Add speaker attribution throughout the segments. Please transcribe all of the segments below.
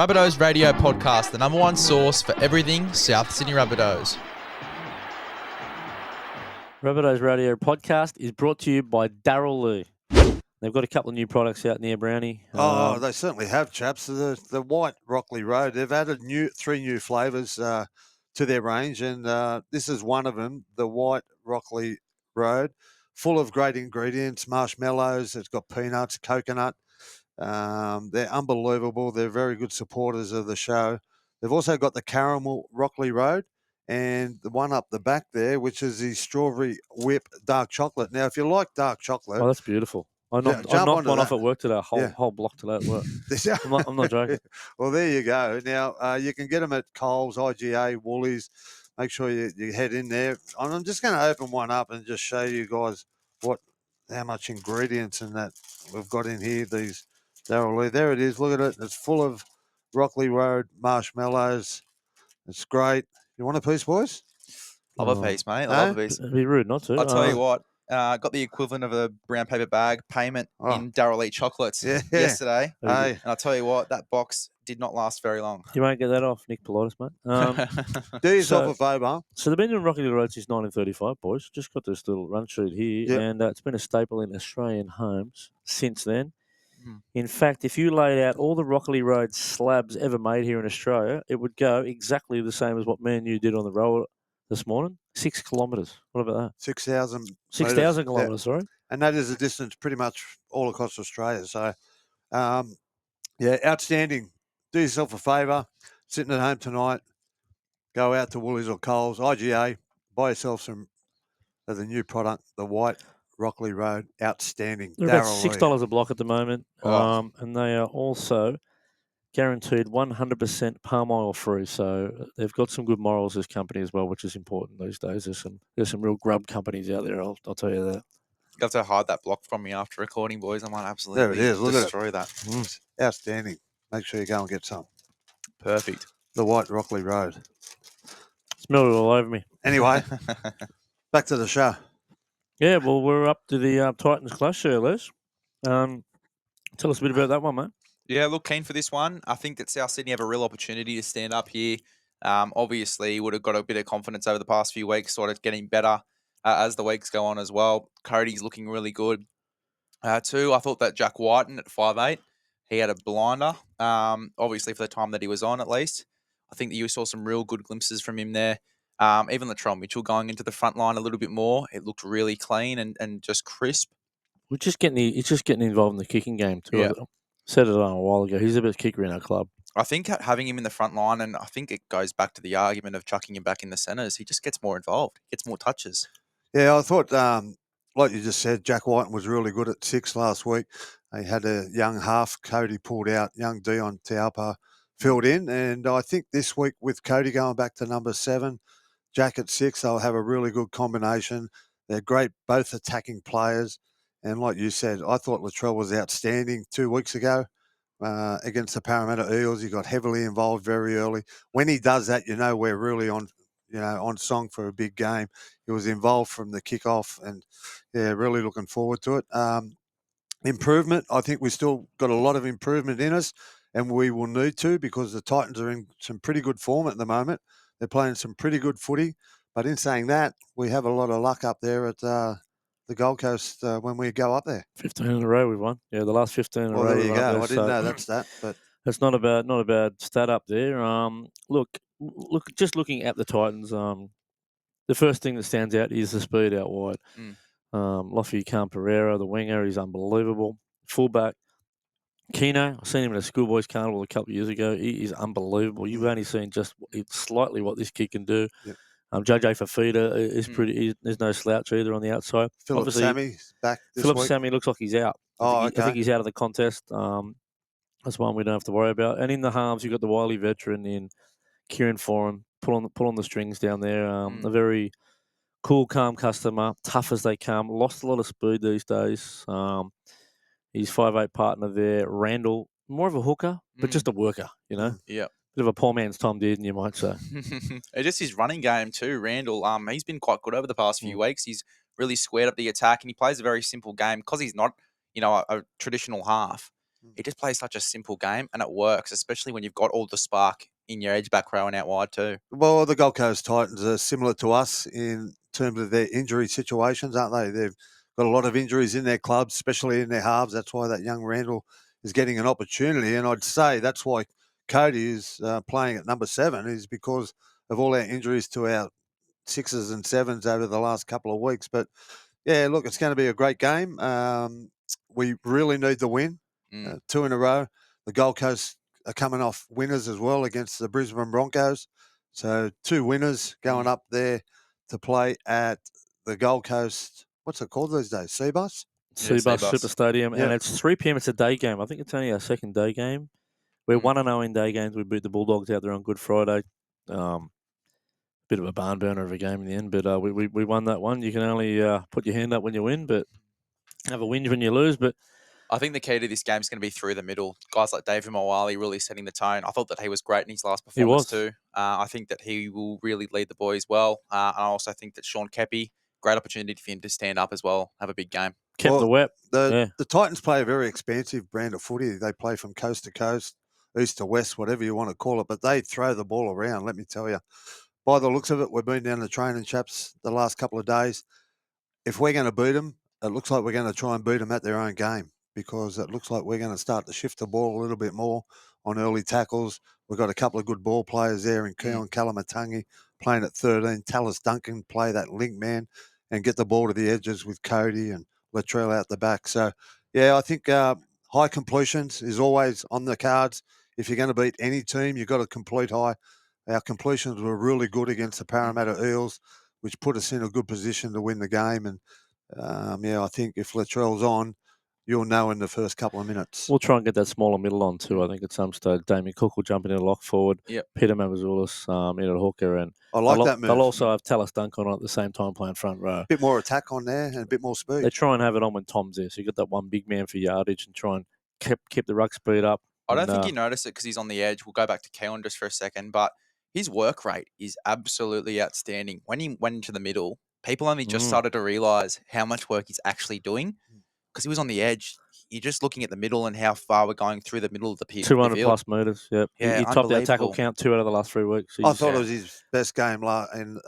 Speaker 1: Rabbitohs Radio Podcast, the number one source for everything South Sydney Rabbitohs.
Speaker 2: Rabbitohs Radio Podcast is brought to you by Darren. They've got a couple of new products out near Brownie.
Speaker 3: They certainly have, chaps. The white Rockley Road, they've added three new flavours to their range, and this is one of them, the white Rockley Road, full of great ingredients, marshmallows, it's got peanuts, coconut. They're unbelievable. They're very good supporters of the show. They've also got the caramel Rockley Road and the one up the back there, which is the strawberry whip dark chocolate. Now, if you like dark chocolate...
Speaker 2: Oh, that's beautiful. I knocked one off at work today, whole block today at work. I'm not joking.
Speaker 3: Well, there you go. Now, you can get them at Coles, IGA, Woolies. Make sure you head in there. I'm just going to open one up and just show you guys how much ingredients in that we've got in here. These Darryl, there it is. Look at it. It's full of Rockley Road marshmallows. It's great. You want a piece, boys?
Speaker 1: Love a piece, mate. Love a piece.
Speaker 2: It'd be rude not to.
Speaker 1: I'll tell you what. Got the equivalent of a brown paper bag payment in Darryl Eat chocolates yesterday.
Speaker 3: Hey.
Speaker 1: And I'll tell you what, that box did not last very long.
Speaker 2: You won't get that off, Nick Politis, mate.
Speaker 3: Do yourself a favour.
Speaker 2: So they've been doing Rockley Road since 1935, boys. Just got this little run sheet here, and it's been a staple in Australian homes since then. In fact, if you laid out all the Rockley Road slabs ever made here in Australia, it would go exactly the same as what me and you did on the road this morning. 6 kilometres. What about that?
Speaker 3: 6,000
Speaker 2: kilometres, sorry.
Speaker 3: And that is a distance pretty much all across Australia. So, outstanding. Do yourself a favour. Sitting at home tonight, go out to Woolies or Coles, IGA, buy yourself some of the new product, the white Rockley Road. Outstanding.
Speaker 2: They're about $6 a block at the moment. And they are also guaranteed 100% palm oil free. So they've got some good morals, this company as well, which is important these days. There's some real grub companies out there, I'll tell you that.
Speaker 1: You have to hide that block from me after recording, boys. I might absolutely
Speaker 3: there it is. Look
Speaker 1: destroy
Speaker 3: at
Speaker 1: that.
Speaker 3: Outstanding. Make sure you go and get some.
Speaker 1: Perfect.
Speaker 3: The white Rockley Road.
Speaker 2: Smelled it all over me.
Speaker 3: Anyway, back to the show.
Speaker 2: Yeah, well, we're up to the Titans clash here, Les. Tell us a bit about that one, mate.
Speaker 1: Yeah, look, keen for this one. I think that South Sydney have a real opportunity to stand up here. Obviously, would have got a bit of confidence over the past few weeks, sort of getting better as the weeks go on as well. Cody's looking really good. Too, I thought that Jack Wighton at 5'8", he had a blinder, obviously for the time that he was on at least. I think that you saw some real good glimpses from him there. Even Latrell Mitchell going into the front line a little bit more. It looked really clean and just crisp.
Speaker 2: He's just getting involved in the kicking game too.
Speaker 1: Yeah.
Speaker 2: I said it a while ago. He's the best kicker in our club.
Speaker 1: I think having him in the front line, and I think it goes back to the argument of chucking him back in the centres, he just gets more involved, gets more touches.
Speaker 3: Yeah, I thought, like you just said, Jack Wighton was really good at 6 last week. They had a young half, Cody pulled out, young Dion Taupa filled in, and I think this week with Cody going back to number 7, Jack at 6, they'll have a really good combination. They're great, both attacking players. And like you said, I thought Latrell was outstanding 2 weeks ago against the Parramatta Eels. He got heavily involved very early. When he does that, we're really on song for a big game. He was involved from the kickoff, and really looking forward to it. Improvement. I think we've still got a lot of improvement in us, and we will need to, because the Titans are in some pretty good form at the moment. They're playing some pretty good footy. But in saying that, we have a lot of luck up there at the Gold Coast when we go up there.
Speaker 2: 15 in a row we've won. Yeah, the last 15 in a row.
Speaker 3: Well, there you go. I didn't know that's that, but
Speaker 2: it's not a bad stat up there. Look, just looking at the Titans, the first thing that stands out is the speed out wide. Lofi Pereira, the winger, he's unbelievable. Fullback Keno, I've seen him at a schoolboys carnival a couple of years ago. He is unbelievable. You've only seen just slightly what this kid can do.
Speaker 3: Yep.
Speaker 2: JJ Fafita is pretty. There's no slouch either on the outside.
Speaker 3: Philip Sammy's back this week.
Speaker 2: Sammy looks like he's out. I think he's out of the contest. That's one we don't have to worry about. And in the halves, you've got the wily veteran in Kieran Foran, pull on the strings down there. A very cool, calm customer, tough as they come. Lost a lot of speed these days. His 5'8" partner there, Randall, more of a hooker, but just a worker,
Speaker 1: Yeah.
Speaker 2: Bit of a poor man's Tom Dearden, you might say.
Speaker 1: Just his running game too, Randall. He's been quite good over the past few weeks. He's really squared up the attack, and he plays a very simple game because he's not, a traditional half. He just plays such a simple game, and it works, especially when you've got all the spark in your edge back row and out wide too.
Speaker 3: Well, the Gold Coast Titans are similar to us in terms of their injury situations, aren't they? They've got a lot of injuries in their clubs, especially in their halves. That's why that young Randall is getting an opportunity. And I'd say that's why Cody is playing at number 7, is because of all our injuries to our 6s and 7s over the last couple of weeks. But yeah, look, it's going to be a great game. We really need the win, 2 in a row. The Gold Coast are coming off winners as well against the Brisbane Broncos. So 2 winners going up there to play at the Gold Coast. What's it called these days? Seabus?
Speaker 2: Seabus Super Stadium, and
Speaker 3: Yep.
Speaker 2: it's 3 p.m. It's a day game. I think it's only our second day game. We're 1-0 in day games. We beat the Bulldogs out there on Good Friday. Bit of a barn burner of a game in the end, but we won that one. You can only put your hand up when you win, but have a whinge when you lose. But
Speaker 1: I think the key to this game is going to be through the middle. Guys like David Mawali really setting the tone. I thought that he was great in his last performance too. I think that he will really lead the boys well. I also think that Sean Kepi, great opportunity for him to stand up as well, have a big game.
Speaker 2: Kept the wet.
Speaker 3: The Titans play a very expansive brand of footy. They play from coast to coast, east to west, whatever you want to call it, but they throw the ball around, let me tell you. By the looks of it, we've been down the training, Chaps, the last couple of days. If we're going to beat them, it looks like we're going to try and beat them at their own game, because it looks like we're going to start to shift the ball a little bit more on early tackles. We've got a couple of good ball players there in Keon Kalamatangi playing at 13. Tallis Duncan play that link man and get the ball to the edges with Cody and Latrell out the back. So, yeah, I think high completions is always on the cards. If you're going to beat any team, you've got to complete high. Our completions were really good against the Parramatta Eels, which put us in a good position to win the game. And, I think if Latrell's on, you'll know in the first couple of minutes.
Speaker 2: We'll try and get that smaller middle on too. I think at some stage, Damien Cook will jump in a lock forward.
Speaker 1: Yep.
Speaker 2: Peter Mamazoulis in at hooker, and
Speaker 3: I like that move.
Speaker 2: They'll also have Tallis Duncan on at the same time playing front row.
Speaker 3: A bit more attack on there and a bit more speed.
Speaker 2: They try and have it on when Tom's there, so you got that one big man for yardage and try and keep the ruck speed up.
Speaker 1: I don't think you notice it because he's on the edge. We'll go back to Keon just for a second, but his work rate is absolutely outstanding. When he went into the middle, people only just started to realise how much work he's actually doing because he was on the edge. You're just looking at the middle and how far we're going through the middle of the field.
Speaker 2: 200 plus metres, yep.
Speaker 1: Yeah,
Speaker 2: he topped our tackle count 2 out of the last 3 weeks.
Speaker 3: I thought it was his best game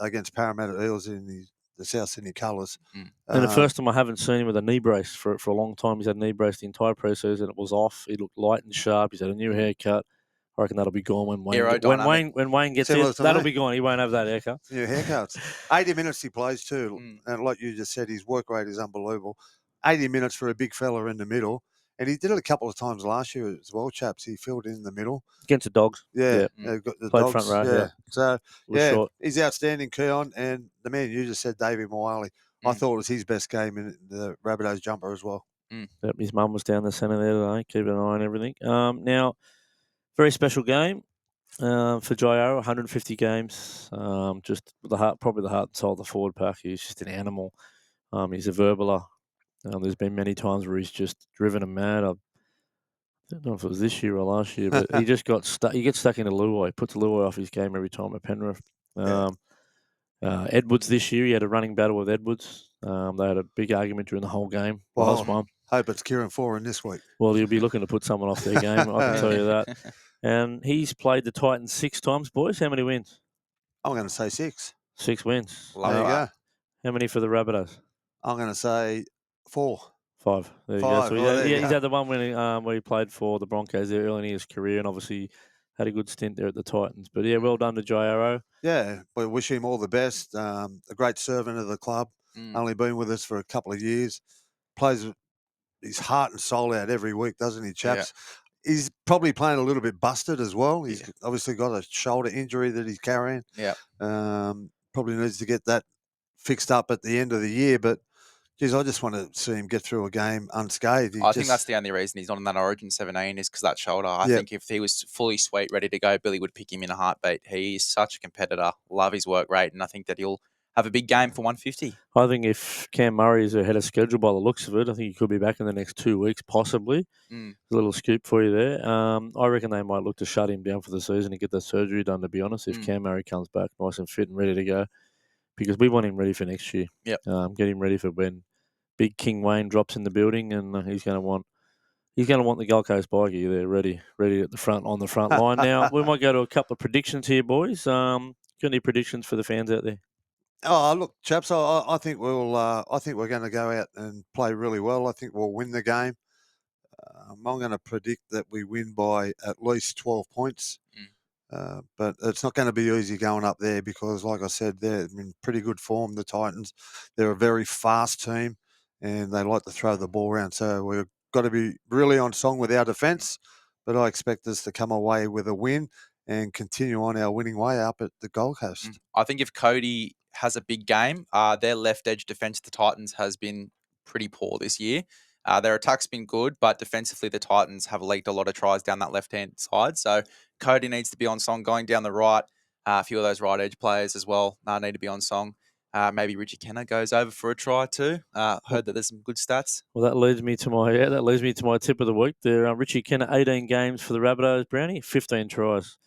Speaker 3: against Parramatta Eels in the South Sydney colours.
Speaker 2: And the first time I haven't seen him with a knee brace for a long time. He's had a knee brace the entire pre-season. It was off. He looked light and sharp. He's had a new haircut. I reckon that'll be gone when Wayne gets in. That'll be gone. He won't have that haircut.
Speaker 3: New haircuts. 80 minutes he plays too. And like you just said, his work rate is unbelievable. 80 minutes for a big fella in the middle. And he did it a couple of times last year as well, Chaps. He filled in the middle.
Speaker 2: Against the Dogs.
Speaker 3: Yeah.
Speaker 2: Got
Speaker 3: the
Speaker 2: played
Speaker 3: Dogs.
Speaker 2: Front row. Yeah.
Speaker 3: So,
Speaker 2: short.
Speaker 3: he's outstanding, Keon. And the man you just said, Davey Moali, I thought it was his best game in the Rabbitohs jumper as well.
Speaker 2: Yep, his mum was down the centre there today, keeping an eye on everything. Now, very special game for Jairo, 150 games. Just probably the heart and soul of the forward pack. He's just an animal. He's a verbaler. There's been many times where he's just driven him mad. I don't know if it was this year or last year, but he just got stuck. He gets stuck into Luai. He puts Luai off his game every time at Penrith. Edwards this year, he had a running battle with Edwards. They had a big argument during the whole game. Last one.
Speaker 3: Hope it's Kieran Foran this week.
Speaker 2: Well, he'll be looking to put someone off their game, I can tell you that. And he's played the Titans 6 times, boys. How many wins?
Speaker 3: I'm going to say 6.
Speaker 2: 6 wins.
Speaker 3: There you go.
Speaker 2: How many for the Rabbitohs?
Speaker 3: I'm going to say 4.
Speaker 2: 5. There you go. So he's had the one where he played for the Broncos there early in his career, and obviously had a good stint there at the Titans. But yeah, well done to Jairo.
Speaker 3: Yeah, we wish him all the best. A great servant of the club. Only been with us for a couple of years. Plays his heart and soul out every week, doesn't he, Chaps? Yeah. He's probably playing a little bit busted as well. He's obviously got a shoulder injury that he's carrying.
Speaker 1: Yeah.
Speaker 3: Probably needs to get that fixed up at the end of the year. But, geez, I just want to see him get through a game unscathed.
Speaker 1: I think that's the only reason he's not in that Origin 17 is because that shoulder. I think if he was fully sweet, ready to go, Billy would pick him in a heartbeat. He is such a competitor, love his work rate, and I think that he'll have a big game for 150.
Speaker 2: I think if Cam Murray is ahead of schedule by the looks of it, I think he could be back in the next 2 weeks, possibly. A little scoop for you there. I reckon they might look to shut him down for the season and get that surgery done, to be honest, if Cam Murray comes back nice and fit and ready to go. Because we want him ready for next year.
Speaker 1: Yep.
Speaker 2: Get him ready for when Big King Wayne drops in the building, and he's going to want He's going to want the Gold Coast bikie there, ready at the front, on the front line. Now, we might go to a couple of predictions here, boys. Got any predictions for the fans out there?
Speaker 3: Oh, look, chaps, I think I think we're going to go out and play really well. I think we'll win the game. I'm going to predict that we win by at least 12 points. But it's not going to be easy going up there because, like I said, they're in pretty good form, the Titans. They're a very fast team and they like to throw the ball around. So we've got to be really on song with our defence. But I expect us to come away with a win and continue on our winning way up at the Gold Coast.
Speaker 1: I think if Cody has a big game, their left edge defence, the Titans, has been pretty poor this year. Their attack's been good, but defensively, the Titans have leaked a lot of tries down that left-hand side. So Cody needs to be on song going down the right. A few of those right edge players as well need to be on song. Maybe Richie Kenner goes over for a try too. Heard that there's some good stats.
Speaker 2: Well, that leads me to my tip of the week there. Richie Kenner, 18 games for the Rabbitohs, Brownie, 15 tries.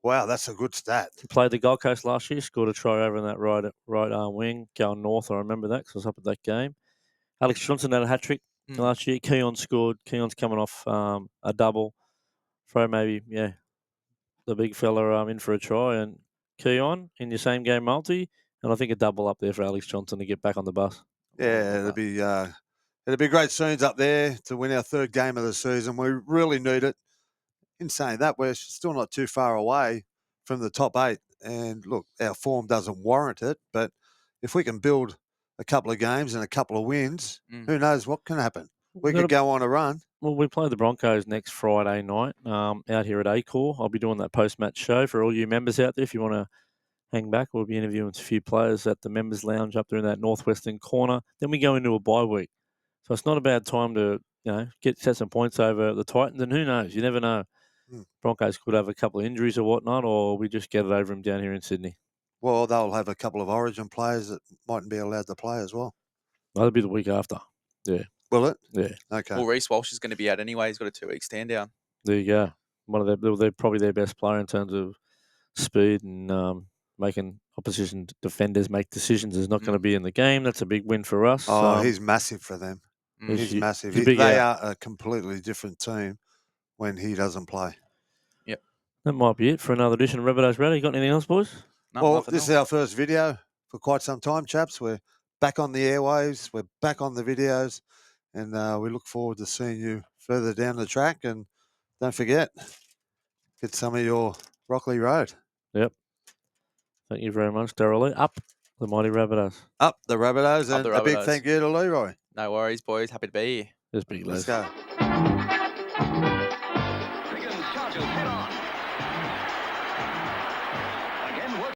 Speaker 3: Wow, that's a good stat.
Speaker 2: He played the Gold Coast last year, scored a try over in that right arm wing, going north. I remember that because I was up at that game. Alex Johnson had a hat-trick last year. Keon scored. Keon's coming off a double. Fro maybe, the big fella in for a try. And Keon in your same game multi. And I think a double up there for Alex Johnson to get back on the bus.
Speaker 3: Yeah, it'll be great scenes up there to win our third game of the season. We really need it. In saying that, we're still not too far away from the top 8. And look, our form doesn't warrant it. But if we can build a couple of games and a couple of wins, who knows what can happen? We could go on a run.
Speaker 2: Well, we play the Broncos next Friday night out here at Acor. I'll be doing that post-match show for all you members out there. If you want to hang back, we'll be interviewing a few players at the members' lounge up there in that northwestern corner. Then we go into a bye week. So it's not a bad time to set some points over the Titans. And who knows? You never know. Broncos could have a couple of injuries or whatnot, or we just get it over them down here in Sydney.
Speaker 3: Well, they'll have a couple of Origin players that mightn't be allowed to play as well.
Speaker 2: That'll be the week after. Yeah.
Speaker 3: Will it?
Speaker 2: Yeah.
Speaker 3: Okay.
Speaker 1: Well, Reece Walsh is going to be out anyway. He's got a 2-week stand down.
Speaker 2: There you go. They're probably their best player in terms of speed and making opposition defenders make decisions. Is not going to be in the game. That's a big win for us.
Speaker 3: Oh, he's massive for them. He's massive. They are a completely different team when he doesn't play.
Speaker 1: Yep.
Speaker 2: That might be it for another edition of Rabbitohs Rally. You got anything else, boys?
Speaker 1: No,
Speaker 3: well, this is our first video for quite some time, chaps. We're back on the airwaves. We're back on the videos. And we look forward to seeing you further down the track. And don't forget, get some of your Rockley Road.
Speaker 2: Yep. Thank you very much, Darren. Up the mighty Rabbitohs.
Speaker 3: Up the Rabbitohs. And a big thank you to Leroy.
Speaker 1: No worries, boys. Happy to be here.
Speaker 2: Just big
Speaker 3: Let's go.